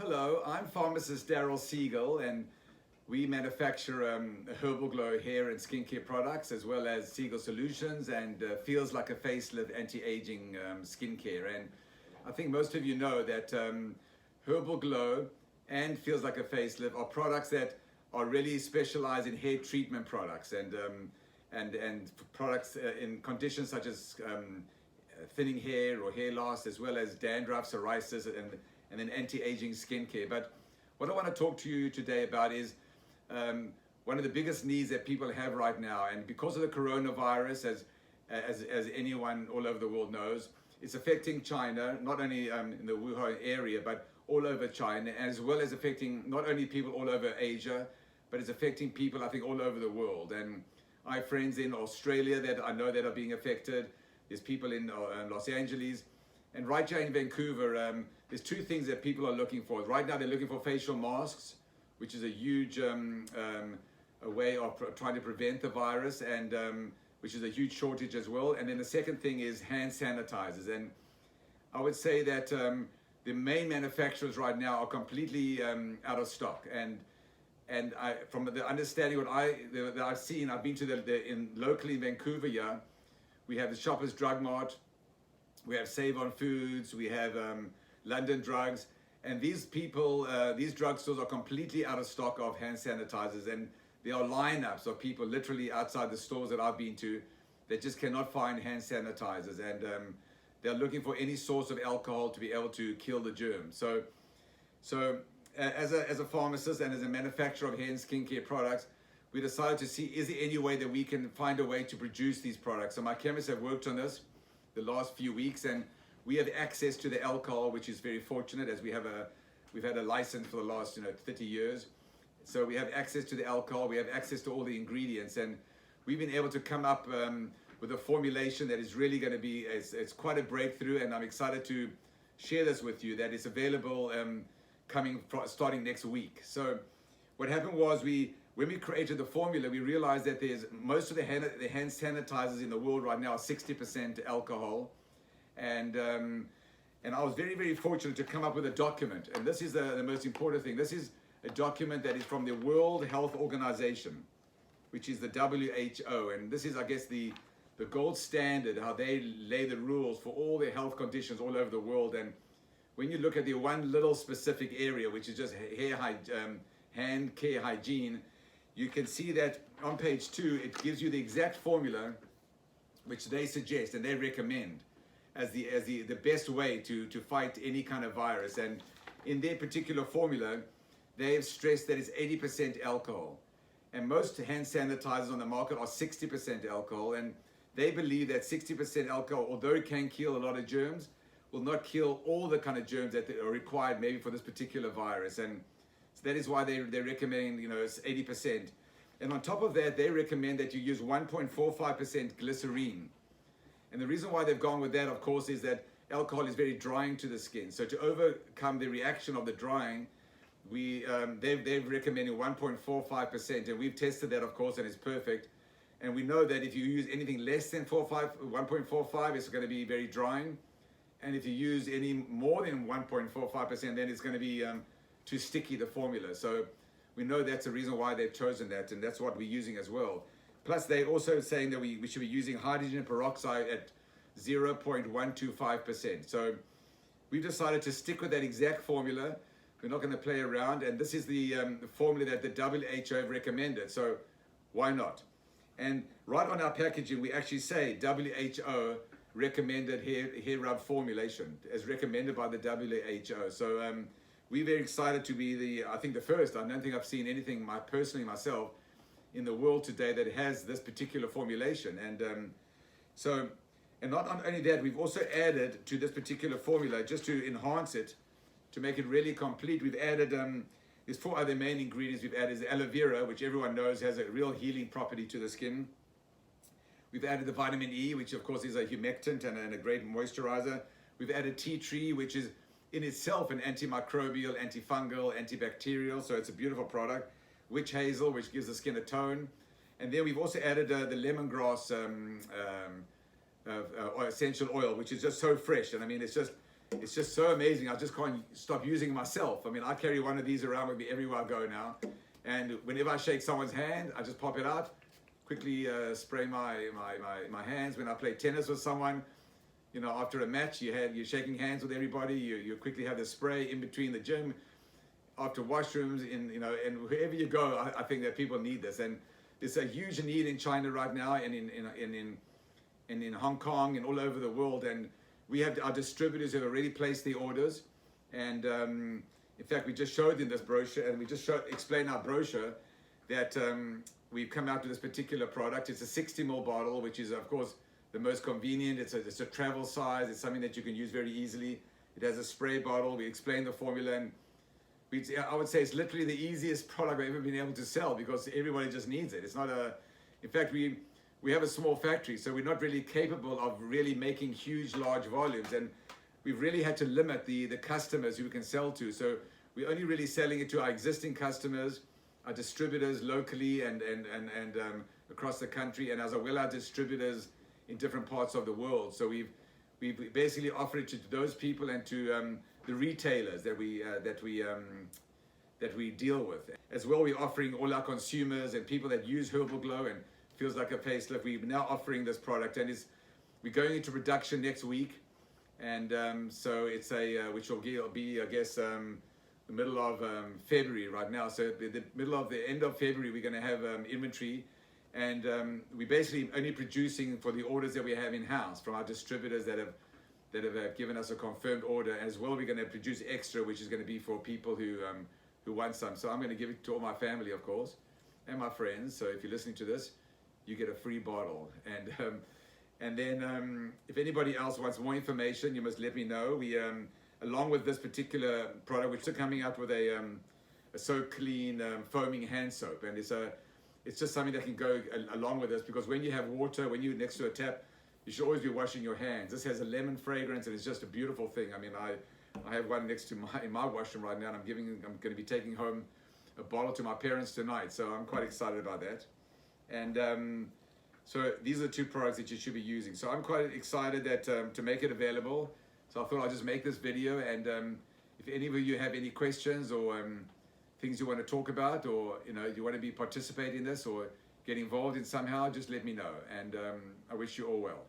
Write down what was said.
Hello, I'm pharmacist Daryl Siegel, and we manufacture Herbal Glo hair and skincare products, as well as Siegel Solutions and Feels Like a Facelift anti-aging skincare. And I think most of you know that Herbal Glo and Feels Like a Facelift are products that are really specialized in hair treatment products and products in conditions such as thinning hair or hair loss, as well as dandruff, psoriasis, and then anti-aging skincare. But what I want to talk to you today about is one of the biggest needs that people have right now, and because of the coronavirus, as anyone all over the world knows, it's affecting China, not only in the Wuhan area, but all over China, as well as affecting not only people all over Asia, but it's affecting people, I think, all over the world. And I have friends in Australia that I know that are being affected. There's people in Los Angeles. And right here in Vancouver, there's two things that people are looking for. Right now, they're looking for facial masks, which is a huge a way of trying to prevent the virus, and which is a huge shortage as well. And then the second thing is hand sanitizers. And I would say that the main manufacturers right now are completely out of stock. And from the understanding that I've seen, I've been to locally in Vancouver. Yeah, we have the Shoppers Drug Mart, we have Save On Foods, we have London Drugs, and these drugstores are completely out of stock of hand sanitizers, and there are lineups of people literally outside the stores that I've been to that just cannot find hand sanitizers, and they're looking for any source of alcohol to be able to kill the germs. So as a pharmacist and as a manufacturer of hair and skincare products, we decided to see, is there any way that we can find a way to produce these products? So my chemists have worked on this the last few weeks, and we have access to the alcohol, which is very fortunate, as we've had a license for the last 30 years. So we have access to the alcohol, we have access to all the ingredients, and we've been able to come up with a formulation that is really going to be, it's quite a breakthrough, and I'm excited to share this with you, that it's available starting next week. So what happened was, when we created the formula, we realized that there's most of the hand sanitizers in the world right now are 60% alcohol, and I was very, very fortunate to come up with a document, and this is the most important thing. This is a document that is from the World Health Organization, which is the WHO, and this is, I guess, the gold standard, how they lay the rules for all their health conditions all over the world. And when you look at the one little specific area, which is just hand care hygiene, you can see that on page 2, it gives you the exact formula which they suggest and they recommend as the best way to fight any kind of virus. And in their particular formula, they have stressed that it's 80% alcohol. And most hand sanitizers on the market are 60% alcohol. And they believe that 60% alcohol, although it can kill a lot of germs, will not kill all the kind of germs that are required maybe for this particular virus. And so that is why they're recommending, it's 80%. And on top of that, they recommend that you use 1.45% glycerin. And the reason why they've gone with that, of course, is that alcohol is very drying to the skin. So to overcome the reaction of the drying, they've recommended 1.45%. And we've tested that, of course, and it's perfect. And we know that if you use anything less than 1.45, it's going to be very drying. And if you use any more than 1.45%, then it's going to be too sticky, the formula. So we know that's the reason why they've chosen that, and that's what we're using as well. Plus, they're also saying that we should be using hydrogen peroxide at 0.125%. So we've decided to stick with that exact formula. We're not going to play around, and this is the formula that the WHO have recommended. So why not? And right on our packaging, we actually say WHO recommended hair rub formulation, as recommended by the WHO. So we're very excited to be I think the first. I don't think I've seen anything personally myself in the world today that has this particular formulation. And and not only that, we've also added to this particular formula, just to enhance it, to make it really complete. We've added there's 4 other main ingredients. We've added the Aloe Vera, which everyone knows has a real healing property to the skin. We've added the vitamin E, which of course is a humectant and a great moisturizer. We've added tea tree, which is in itself an antimicrobial, antifungal, antibacterial, so it's a beautiful product. Witch hazel, which gives the skin a tone. And then we've also added the lemongrass essential oil, which is just so fresh. And I mean, it's just it's just so amazing. I just can't stop using it myself. I mean, I carry one of these around with me everywhere I go now. And whenever I shake someone's hand, I just pop it out, quickly spray my hands. When I play tennis with someone, you know, after a match, you're shaking hands with everybody. You quickly have the spray in between the gym, after washrooms, and wherever you go. I think that people need this, and there's a huge need in China right now, and in Hong Kong and all over the world. And we have our distributors who have already placed the orders, and in fact, we just showed in this brochure, and we just explained our brochure that we've come out with this particular product. It's a 60 ml bottle, which is, of course, the most convenient. It's a travel size. It's something that you can use very easily. It has a spray bottle. We explained the formula, and I would say it's literally the easiest product I've ever been able to sell, because everybody just needs it. It's not in fact, we have a small factory, so we're not really capable of really making huge, large volumes, and we've really had to limit the customers who we can sell to. So we're only really selling it to our existing customers, our distributors locally and across the country, and as well our distributors in different parts of the world. So we've basically offered it to those people and to the retailers that we deal with. As well, we're offering all our consumers and people that use Herbal Glo and feels like a facelift. We're now offering this product, and we're going into production next week. And so it's which will be, I guess, the middle of February right now. So the end of February, we're going to have inventory, and we're basically only producing for the orders that we have in house from our distributors that have given us a confirmed order. As well, we're going to produce extra, which is going to be for people who want some. So I'm going to give it to all my family, of course, and my friends. So if you're listening to this, you get a free bottle. And then if anybody else wants more information, you must let me know. We, along with this particular product, which is coming out with a So Clean foaming hand soap. And it's just something that can go along with this, because when you have water, when you're next to a tap, you should always be washing your hands. This has a lemon fragrance, and it's just a beautiful thing. I mean, I have one next to in my washroom right now, and I'm going to be taking home a bottle to my parents tonight. So I'm quite excited about that. And so these are the two products that you should be using. So I'm quite excited that to make it available. So I thought I'll just make this video, and if any of you have any questions or things you want to talk about, or you want to be participating in this or get involved in somehow, just let me know. And I wish you all well.